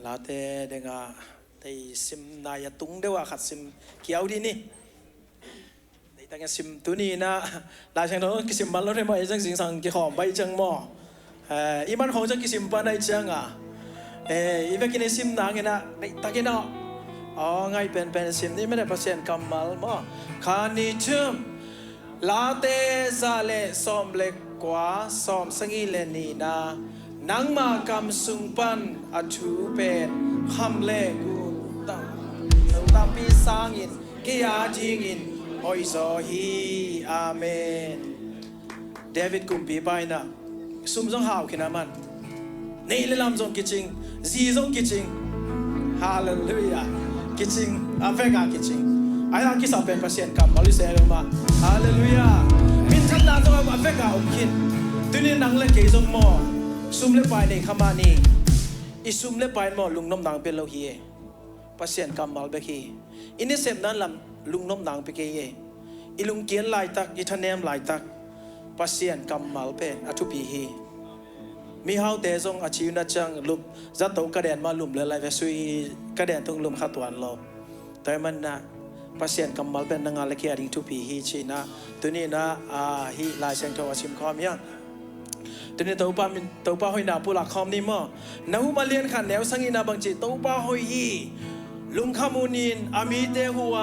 ลาเตเดงาไอ้ซิมนายตุงเดว่าขัดซิมเขียวดีนี่ไอ้ตั้งซิมตัวนี้นะลายเชิงนั้นกิซิมมันแล้วได้ไหมจังสิงสังกิหอมใบจังหม้ออีมันของจังกิซิมปานได้จังอ่ะอีเวกินซิมนางเงี้ยนะไอ้ตั้งกินอ่ะอ๋อไงเป็นซิมนี่ไม่ได้เปอร์เซ็นต์กำมัลมั้งคานิชุมลาเตซาเลซอมเล็กกว่าซอมสังอีเลนีนานังมากำสุงปันอัจูเป็นคำเล่กูตาปีสางินกิยาจิงินโอยโซฮีอาเมนเดวิดกุมปีไปนะซุ่มจงหาวขึ้นมันนี่เลลำจงกิจิงซีจงกิจิงฮาเลลูยากิจิงอาเฟกากิจิงไอ้ทางกิสาเป็นเปอร์เซ็นต์กับมาลิเซียลมาฮาเลลูยามินทันนาจงอาเฟกาอุกินตัวนี้นังเล่เกยจงมอซุ่มเล่ไปในขมานีอีซุ่มเล่ไปมอลุงน้ำนางเป็นโลฮีเปอร์เซ็นต์กับมาลเบกีอินนี้เสพนั้นลำลุงน้ำนางไปเกยอีลุงเกียนลายตักอีทันเนมลายตักเปอร์เซ็นต์กับมาลเป็นอัตุปีฮีมีเฮาเตจงอาชีวนัจังลุมจัดตัวกระเด็นมาลุมเลยไล่ไปซุยกระเด็นตรงลุมขัดวันเราแต่มันนะเปอร์เซ็นต์กับมาลเป็นนางเล็กอย่างทุปีฮีชีนะตัวนี้นะฮีลายเซงทวาชิมคอมยังตัวนี้ตัวป้าหอยนาผู้หลักคอมนี่มั้งนาหูมาเลียนขันแนวสังอินาบางจีตัวป้าหอยฮีลุงขมูนินอามีเตหัว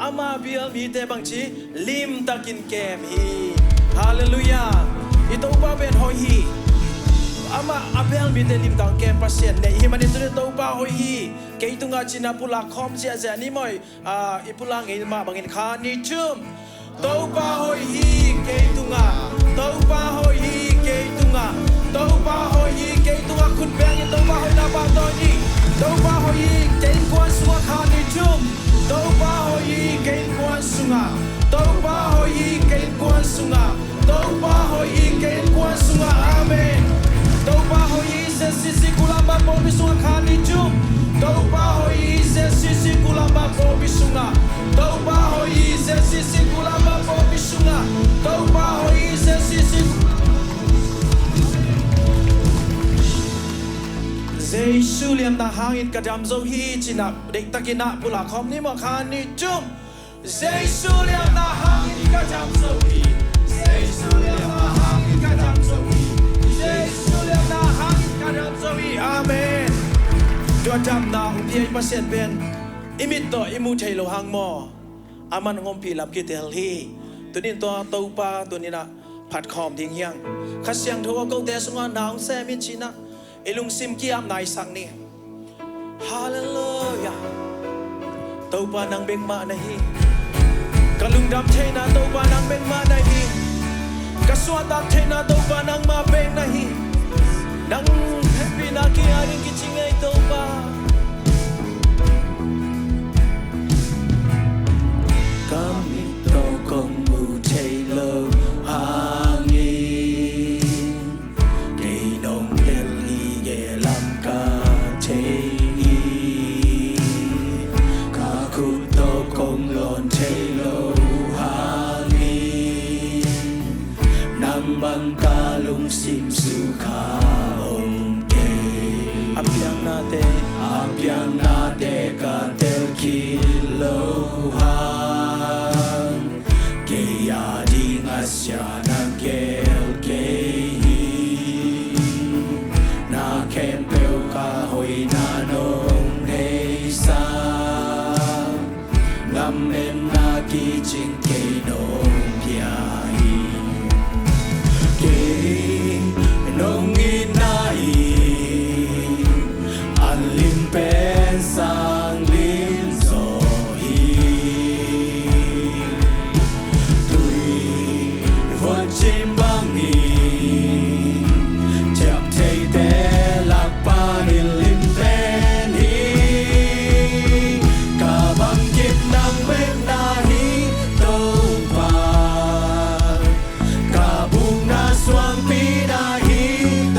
อามาเบียมีเตบางจีลิมตะกินแกมฮีฮาเลลูยาอีตัวป้าเป็นหอยฮีอามาอาเบลมีเตลิมตังแกมเปอร์เซ็นต์เนี่ยฮีมันตัวนี้ตัวป้าหอยฮีเกยตุงอาจินาผู้หลักคอมเสียนี่มั้ยอีผู้หลักเงินมาบางเงินคานิจุมตัวป้าหอยฮีเกยตุงอาตัวป้าหอยฮีเกยตุงอาตัวป้าหอยฮีเกยตุงอาคุณแบงค์ตัวป้าหอยนาบาตอนีตัวป้าหอยเกยกวนสุงาคานิจุมตัวป้าหอยเกยกวนสุงาตัวป้าหอยเกยกวนสุงาตัวป้าหอยเกยกวนสุงาอาเมนตัวป้าหอยเซซิซิกุลาบาโบบิสุงาคานิจุมตัวป้าหอยเซซิซิกุลาบาโบบิสุงาตัวป้าหอยเซซิซิกุลาบาโบบิสุงาตัวป้าหอยเซซิซิเจสุเลียมนาหางอินกระดำโซฮีจินับเด็กตะกินะปุลาคอมนี่มาคานิจุมเจสุเลียมนาหางอินกระดำโซฮีเจสุเลียมนาหางอินกระดำโซฮีเจสุเลียมนาหางอินกระดำโซฮีอาเมนตัวจำนาอุปยเปอร์เซ็นต์เป็นอิมิตโตอิมูเทโลหังมออามันงมพีลับกิเตลฮีตัวนี้ตัวตูปาตัวนี้นะผัดคอมทิ้งยังขัดเสียงทัวร์กงเตสงานนาวแซมินชินะอิลุงซิมกี้อัมนายสังนี่ฮาเลลูยาตัวปานังเบงมานะฮีกะลุงดำเทนาตัวปานังเบงมานะฮีกะสวดตัดเทนาตัวปานังมาเบงนะฮีนังแฮปปี้นาคีอาริงกิจิงไอตัวปากามิโตกงมูเทโลฮางีเกนงเดลีเกลัมกาเทอีกาคุโตกงลอนเทโลฮางีนัมบังกาลุงซิมสุขาองเกอับยังนาเตกาเตลคิโลฮาAsyana kel kehi na kempel kahoy na nong heisa ngamen na kijing kay nong piyahi king nong inai alim pensang Swang pinahi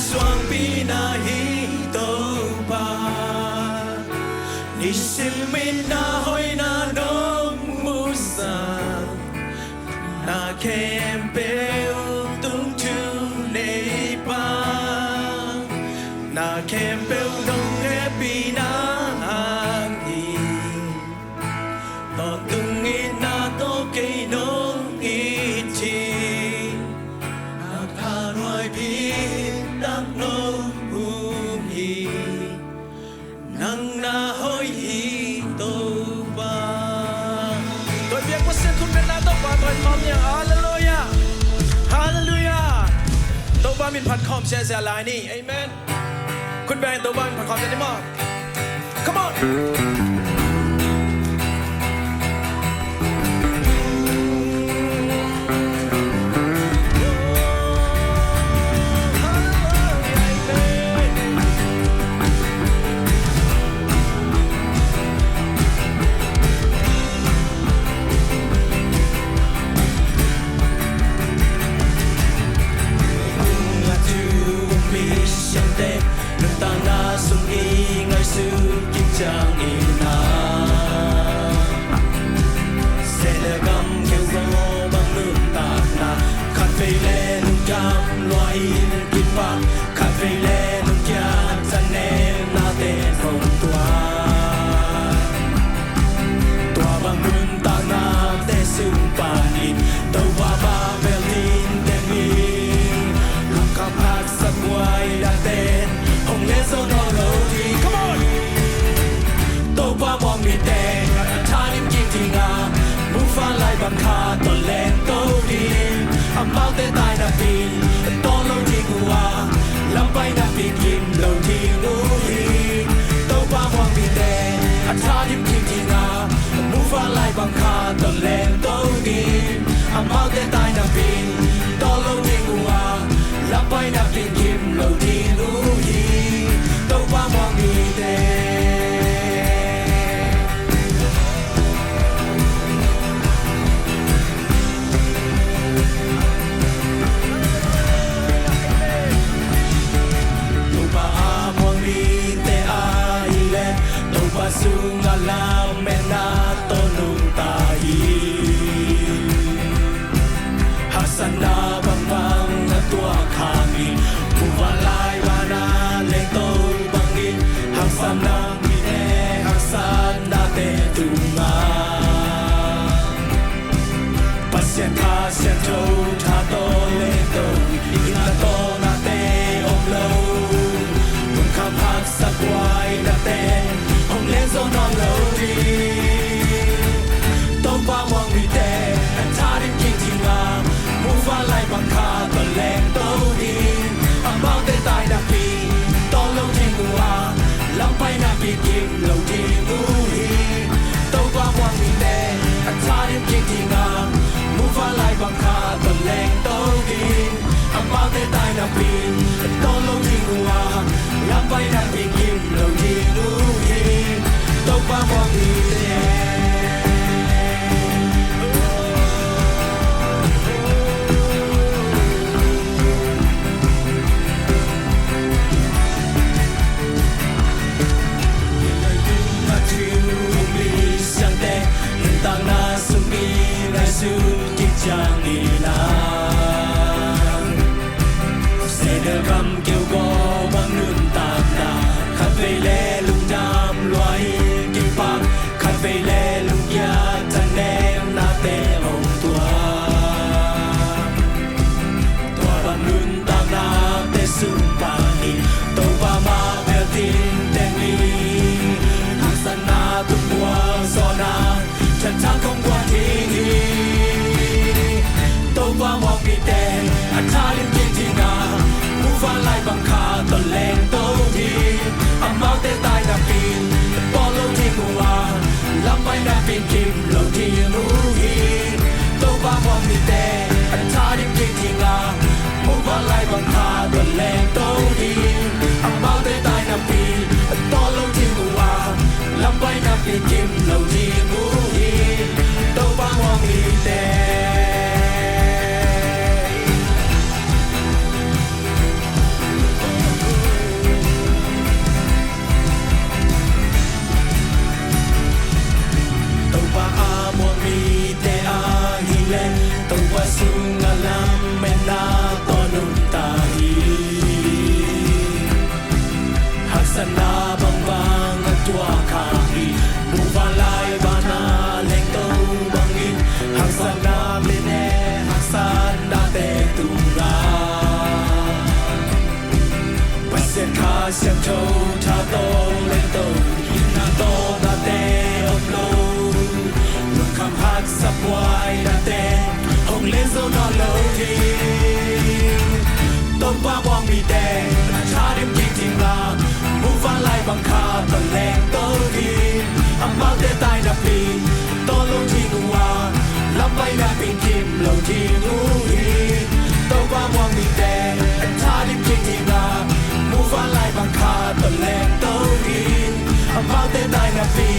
soang pinahitoba ni simin na hoy na nong musa na kempel tung tu nei pa na kempel nong happy na hangi to tung ina to kay nong iti na kanway pinang nong umi nang nahoy ito ba tôi biết có sựคุณเป็นนาต้องมาถอยคอมเนี่ยฮาเลลูยาฮาเลลูยาตัวบ้านมินพัดคอมเสียเสียลายนี่เอเมนคุณแบงตัวบ้านพัดคอมจะได้มาก come on chẳng ina sẽ là gam kêu gió bằng nước tạt na khát về lên cam loài kim bạc khát về lên kia chân em na tên không tua bằng nước tạt na để sung pani tàu ba ba Berlin để mi lúc khám hát sắc ngoài đã tên hồng lên gió nó lâu đi come onตัวบ้ามองมีแต่ท่านิ่มยิ่งที่งามมุฟ้าลายบังคาตัวแลนตัวดีอาเมาแต่ตายนับปีตัวเราที่กูว่าลำไปนับปีกิมเราที่งูฮีตัวบ้ามองมีแต่ท่านิ่มยิ่งที่งามมุฟ้าลายบังคาตัวแลนตัวดีอาเมาแต่ตายนับปีตัวเราที่กูว่าลำไปนับปีกิมเราที่งูฮีตัวบ้ามองมีแต่sungalam mena tonung tahi hasana bang na tua kami muvalai wana letol bangin hasana mine hasana te tunga pasien ka sien to tha to le to ina to na te omlo mun kham hak sakwai na te lên gió non lâu đi tông ba mong bị tè anh ta đến kinh thì ngà mua pha lại bằng kha còn lên tàu đi anh bao tay tay đặc biệt to lâu thiên ngua lắm bay na bị kim lâu đi ngu hi tông ba mong bị tè anh ta đến kinh thì ngà mua pha lại bằng kha còn lên tàu đi anh bao tay tay đặc biệt to lâu thiên ngua lắm bay na bị kim lâu đi ngu hi tàu ba mong đi chẳng đi nắng sẽ được gầm kêu go bằng nước tạt na khát về lẽ lung đam loài kim bạc khát về lẽ lung ya tan em na te hồng tua bằng nước tạt na te sung pani tàu ba ma bel tin te mi hasana tung qua gió na chân trắng không qua thiên hi tàu ba mong bị tè anh ta liên kiên thì ngà mu pha lại bằng kha tận lên tàu đi âm máu tê tai nằm pin bỏ lâu thì ngua lắm bay nằm pin kim lâu thì ngu hi tàu ba mong bị tè anh ta liên kiên thì ngà mu pha lại bằng kha tận lên tàu đi âm máu tê tai nằm pin bỏ lâu thì ngua lắm bay nằm pin kim lâu thì ngu hi tàu ba mong bị tè Tuwa sungalam mena tonun tahi Haksana bang bang atua kahi Buvalay bana lengto bangin Haksana mene haksana te tunga Pasen ka siam cho ta to lengto Hina to na te omlo Lung kam hak sapwai na te Hong lên dấu nó lâu thì Tông ba quang bị đè Cha đêm kinh thiên là Mũ phá lại bằng khá tần lèn tâu thì Âm bao tê tai đạp đi Tô lâu thì ngủ à Lắm bay đạp bình kim lâu thì ngủ hi Tông ba quang bị đè Cha đêm kinh thiên là Mũ phá lại bằng khá tần lèn tâu thì Âm bao tê tai đạp đi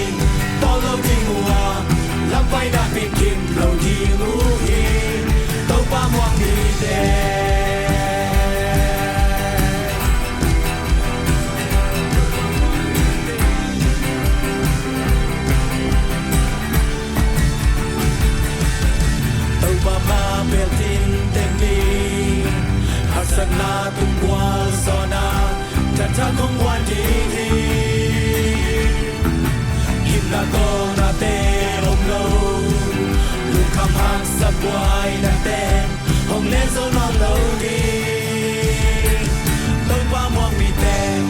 Tô lâu thì ngủ à Lắm bay đạp bình kim lâu thì ngủ hi Tông ba quang bị đè Haksana tumwa zona Tata kongwan di hi Himna to na te om lo Lukam hak sabwai na ten Hong len zo na lo di Tông ba muang mi ten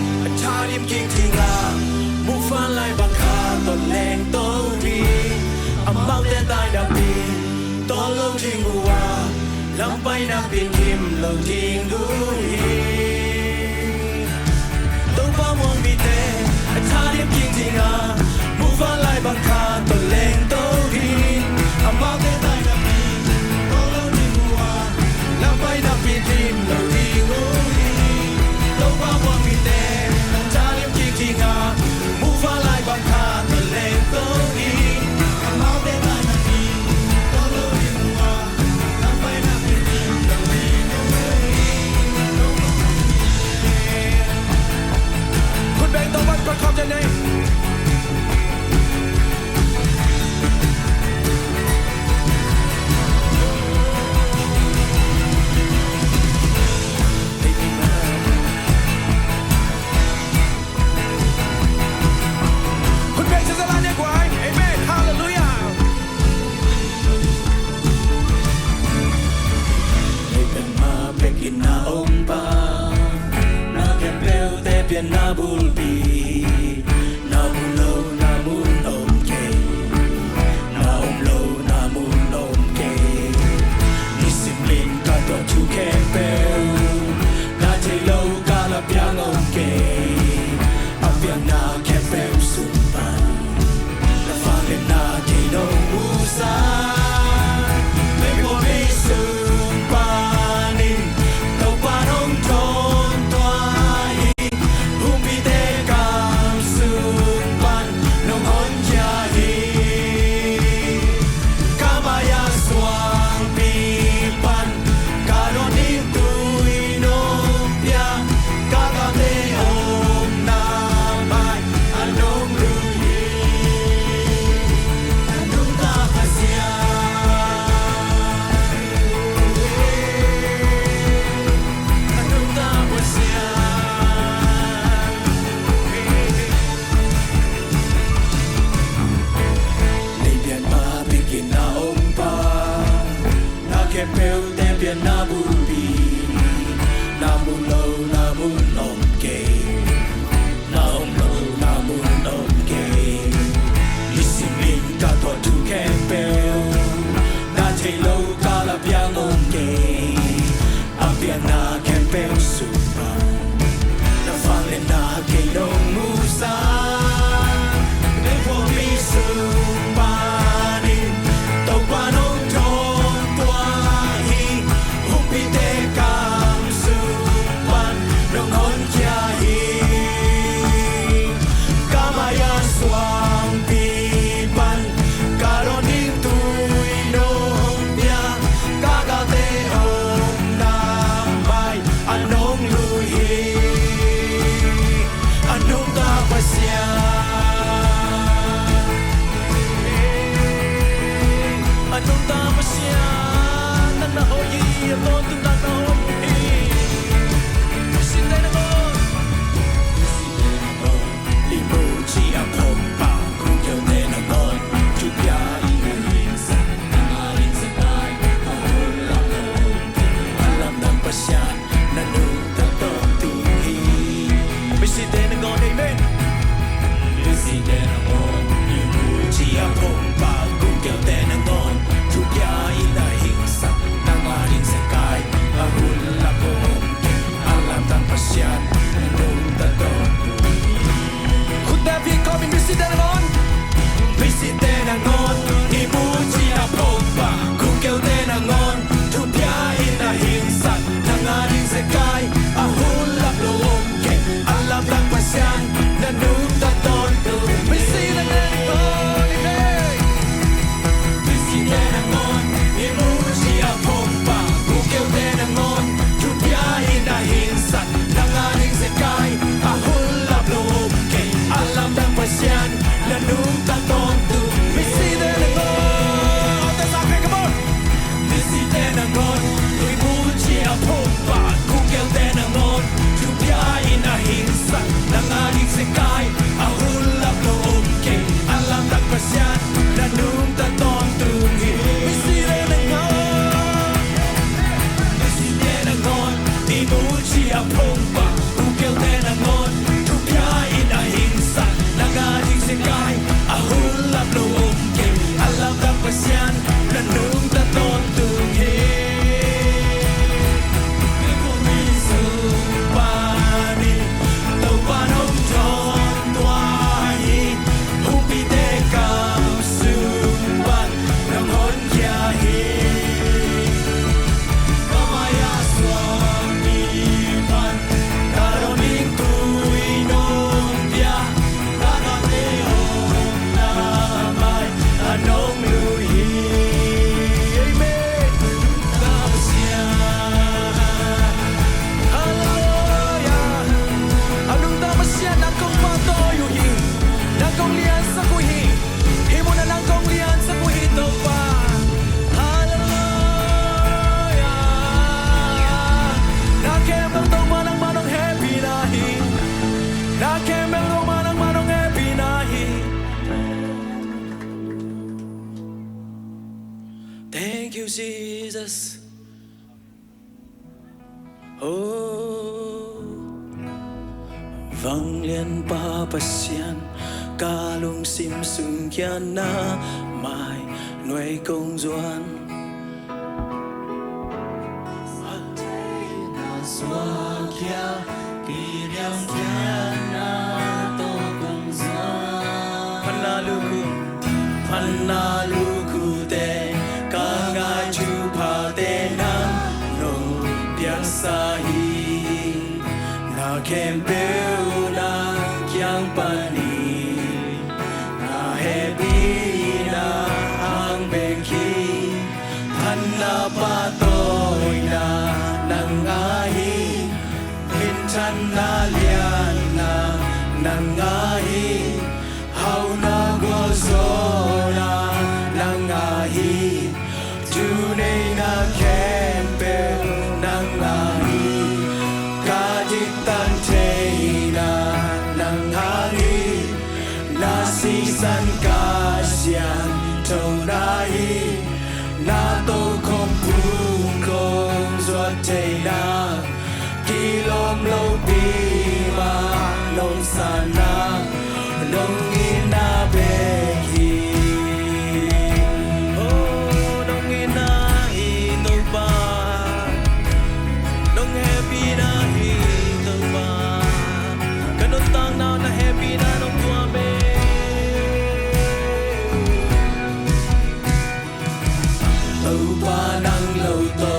Cha dim king ting la Mu fan lai bang kha Ton leng to di Amang ten tai da pi To lo ting ua Lắm bay na bin kim lâu thiên ngũ hi Tông ba muang bị tê Cha điệp kinh thiên à Mu pha lại bằng kha Tồn lên tâu hin Âm bao tê tai na bin To lâu thiên ngũ à Lắm bay na bin kim lâu thiên ngũ hi Tông ba muang bị tê Cha điệp kinh thiên à Mu pha lại bằng kha Tồn lên tâu hin Âm bao tê tai na bin To lâu thiên ngũ à Lắm bay na bin kim lâu thiên ngũ hiคุณแบงค์ต้องวัดประคองใจในคุณแบงค์จะสลายในกว่าเอเมนฮาเลลูยาให้เป็นมาเป็นกินนาองค์ปานาแค่เปลวแต่เปลี่ยนนาบุลปีนาบุลโลนามุนอมเกนาอมโลนามุนอมเกนิสิมลินกาตัวชูแค่เปลวนาเทโลกาลาเปียงอมเกอาเปียงนาแค่เปลวสุนปันและฟังเลนาเกโนมูซาไม่พอไม่สุนปันินเต้าปานองทนตัวหุ่มพิเตกามสุนปันน้องคนยาฮีกามายาสวางปีปันการอนิตุยโนเปียกากาเตโอมนาไมอันนงลุยอันนุตาภาษยาอันนุตาภาษยาLấy biển mà biết kỹ na ông ba Na kẹp bèo tem biển na bù bì Na mùn lâu na mùn ôm kê Na ôm lâu na mùn ôm kê Lý xin mình cả tòa thu kẹp bèo Na thầy lâu cả là biang ôm kê A biang na kẹp bèo sụp bà Na phang lên na kê nông mù sa Để vô mi sụp bà nín Tàu bà nông trôn tòa hi Hùng bị tê cảm sụp bàn Nông hôn kia hi Kamaya swang pi ban Karon ding tui nông bia tôn tung tăng nôn xin đây là ngon ibu chi ap hom pa ku kêu tên là ngon chu bia in hình sắc aling sa kai ahol la alam ng pasyan na nung tatong tuhi misi tên là ngon amen misi tên là ngon ibu chi ap hom pa ku kêu tên là ngon chu bia in hình sắc aling sa kai ahol la alam ng pasyan na nung tatong Kung David kom in President ngon President ngon Imuji na pompa Kung kêu tên ngon Thu bia in na hinsak Nang aling sekay Ahulap loob Kay alam lang pasyan Na nung taton President ngon President ngon Imuji na pompa Kung kêu tên ngon Thu bia in na hinsak Nang aling sekay Ahulap loob alam dan pasyan na nung tatong tu misi de ngon on the side come on misi de ngon ibu chi apompa kung kêu de ngon chu bia in a hinsa nang aling sekay ahulap loob kay alam dan pasyan na nung tatong tu misi de ngon misi de ngon ibu chi apompa kung kêu de ngon chu bia in a hinsa Nagaling sekay ahulap loob kay alam ng pasyan na nung taton tunghi Kumisumpani tawanong John Tuahi Hupite kam sumbat ng honyahi Kamaya swami man karoning tuinom dia Anong luhi Amen Tamasyan Hallelujah Anong tamasyan Akong patoyuhi Nagkong liyan sa kuhi Himo na lang kong liyan sa kuhi to pa Hallelujah Nakemang tong manang happy nahi Nakemang tong manang happy nahi Thank you, Jesus. Oh, vang liên papasyan, kalung sim sung kia na mai nuôi công doan. Panaluku te kangai chupa te nam nung piasahi na kempeu na kyang pani na hebi na ang beki panapatoy na nangahi mintan na lian na nangahi hau na gozona nangahi tunay na kempel nangahi kaditante na nangahi nasisan kasyan tonahi nato kompung kong zote na kilom lobima nong sana nong inabeki oh nong inahito pa nong happy na hito pa kanutang na happy na nong tuame tau pa ng lauto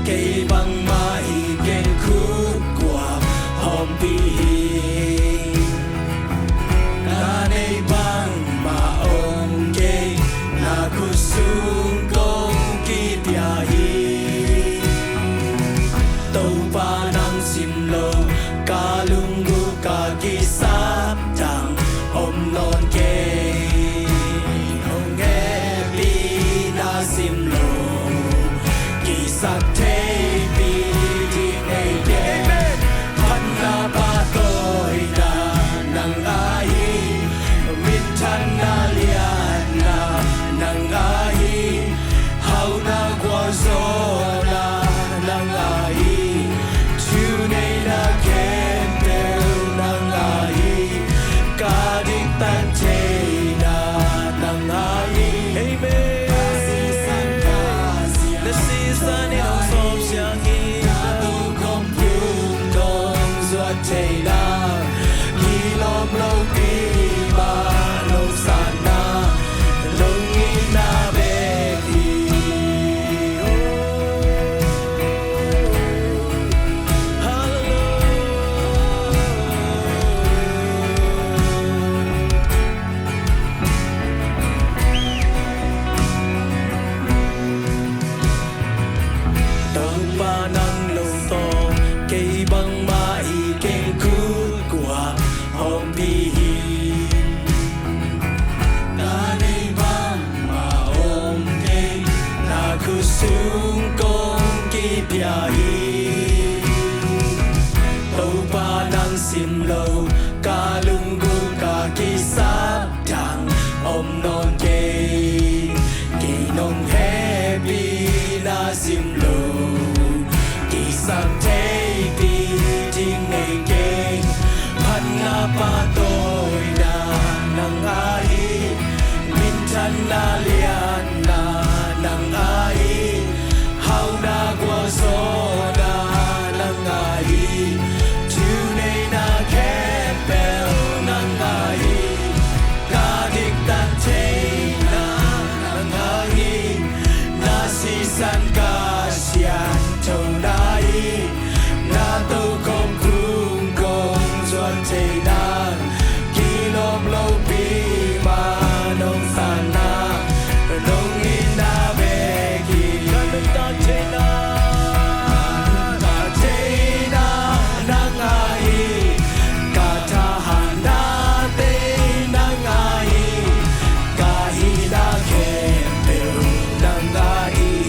kay bang maigeng kukwa hompihin kanay bang maongge na kusong kong kipiyahin tau pa ng simlo kalunggo kagisaptang omnon kay hong epi na simlo kisate biyahe tàu ba nang sim lâu ca lung gung ca kỳ sáp đằng om non kê nong happy na sim lâu kỳ sáp thế đi ting ngày kê pan nga pa tôi na nang ai min tan na lian na nang ai hao na qua gió na nang ai san ca xian thâu nai na tô công cung công doan thế na kỳ lom lâu pi ma nông san na nông in na về kỳ gần ta thế na nang ai cả tha han na te nang ai cả hi na khem bel nang ai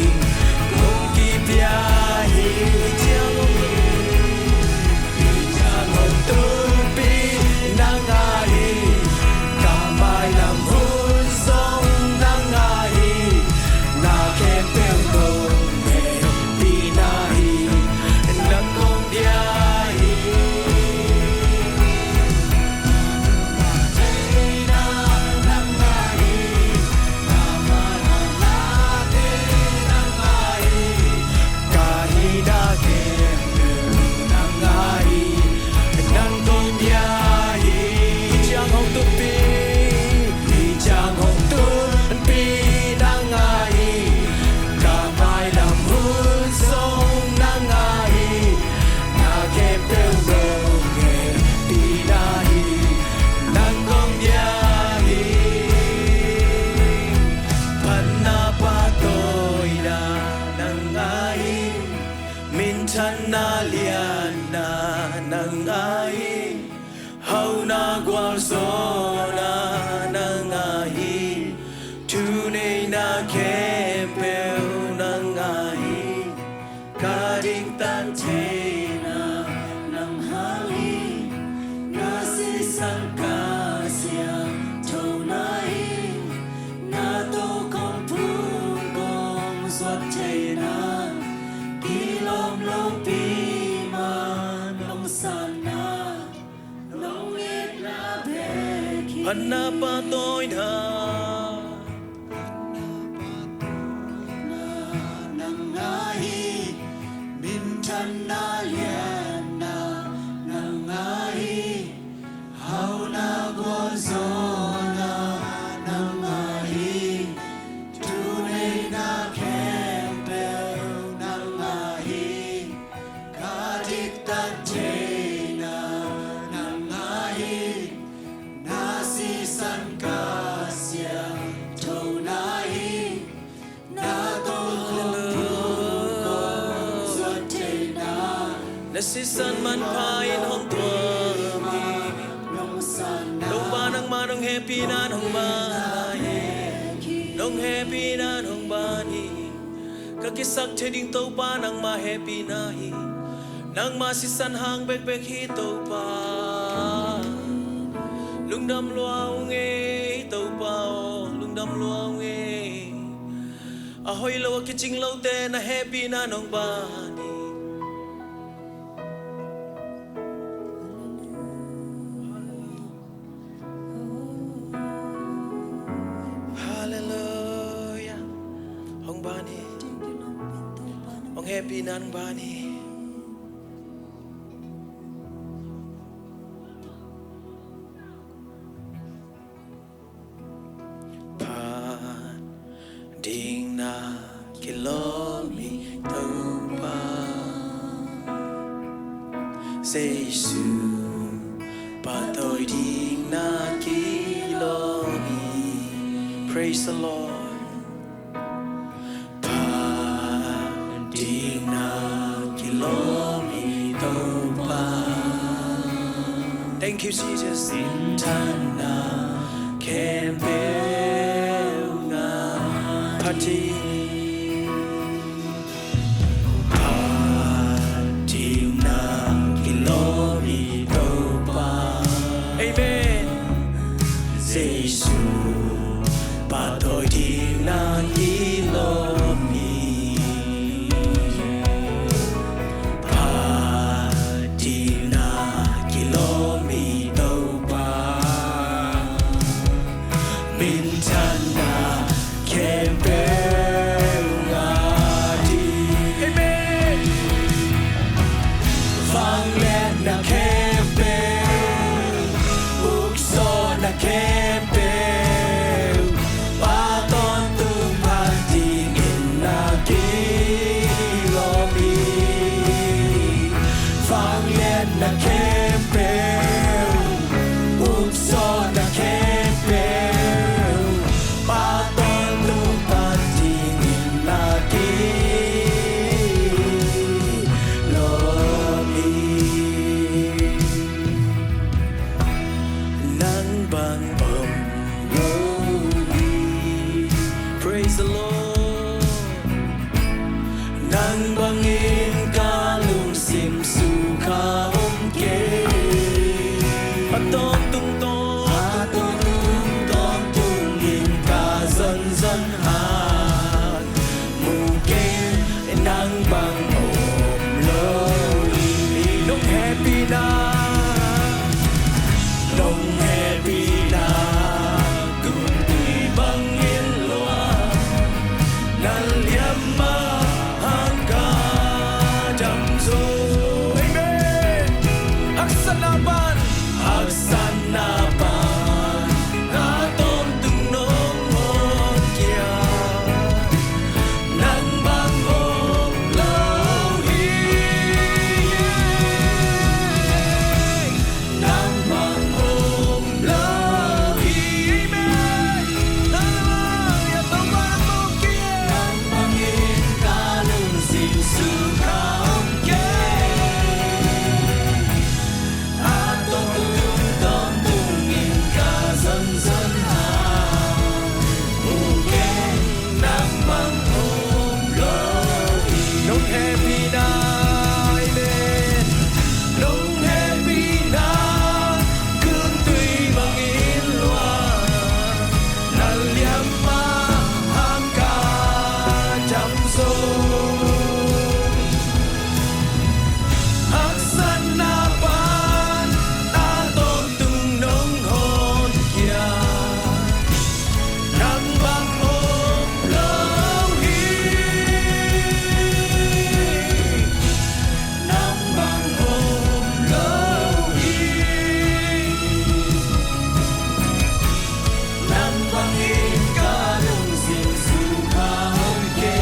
na lian na nang ai hau na gwal so na nang ai tu nei na kempel nang ai ka ding tan te na nang hai na si san ka sia thâu nai na to công phu công suat te na kỳ lom lâu pi ma nong san na nong ít na be ki na pa tôi na nang ai min chan na lian na nang ai hao na go zo na nang ai tu nei na kempel nang ai ka dik tan te na nang ai na si san ka sia thâu nai na to na si san man pain hong tua mi nong ba nang ma nong happy na nong ba nong happy na nong ba ni kakisak te ding to pa nang ma happy na hi nang ma si san hang bek bek hi to pa lung dam luau nge to pa lung dam luau nge ahoy lo ki ching lo te na happy na nong ba ni happy nan bani pan ding na kilomi tau pa say su pa tôi ding na kilomi praise the Lord. Thank you, Jesus. Sintana kembelna pati. bangin kalung sim su kha om ke aton tung tung in ka dân dân han mu ke nang bang om loi nong happy na nong happy na cùng tùy bangin loa nan liam ma hang ka jam zo amen aksanapan na tom tung nong ngon kia nang bang om lâu hi nang bang om lâu hi amen nang ya tom bang om kia nang bang in ka lung sim su ka om ke a tom tung in ka dân dân ha mu ke nang bang om lâu hi nong happy na amen nong happy na cương tùy bang in loa nan liam ma hang ka jam zo aksanapan ta tom tung nong hon kia nang bang om lâu hi nang bang om lâu hi nang bang in ka lung sim su kha om ke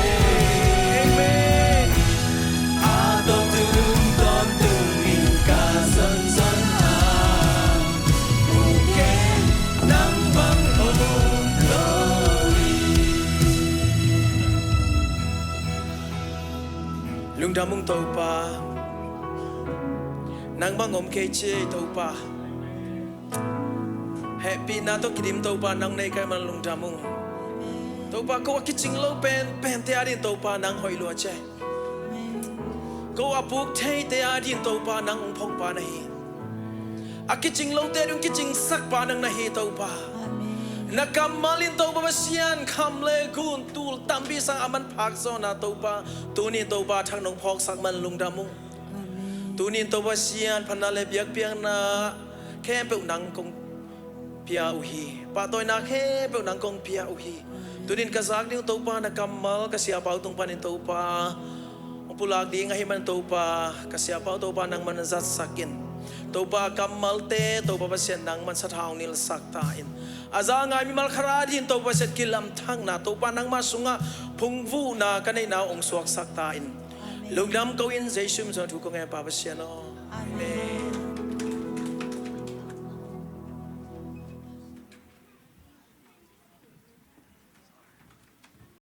amen a tom tung in ka dân dân ha mu ke nang bang om lâu hi lung da mung tàu pa nang bang om ke che tàu pa happy na to kidim tàu pa nang nei kai man lung da mung tàu pa ko kiching lo pen te adin tàu pa nang hoi lo che ko apuk thei te adin tàu pa nang ong phok pa nahi a kiching lo te dung kiching sak pa nang nahi tàu pa nakamalin tàu pa sian kham le kun tul tambi sang aman phak zo na tàu pa tunin tàu pa thang nong phok sak man lung da mung tunin tàu pa sian phanale biak piang na khe pe nang kong pia uhi pa toy na khe pe nang kong pia uhi tunin ka zak ding tàu pa na kamal ka sia pau tung panin tàu pa pulak ding ahi man tàu pa ka sia pau tàu pa nang man zat sakin tàu pa kamal te tàu pa sian nang man sa thau nil sak ta in aza ngai mi mal khara din tàu pa set kilam thang na tàu pa nang ma sunga phung vu na ka nei na ong suak sak ta in lung dam ko in jesu so thu ko ngai pa pa sian no amen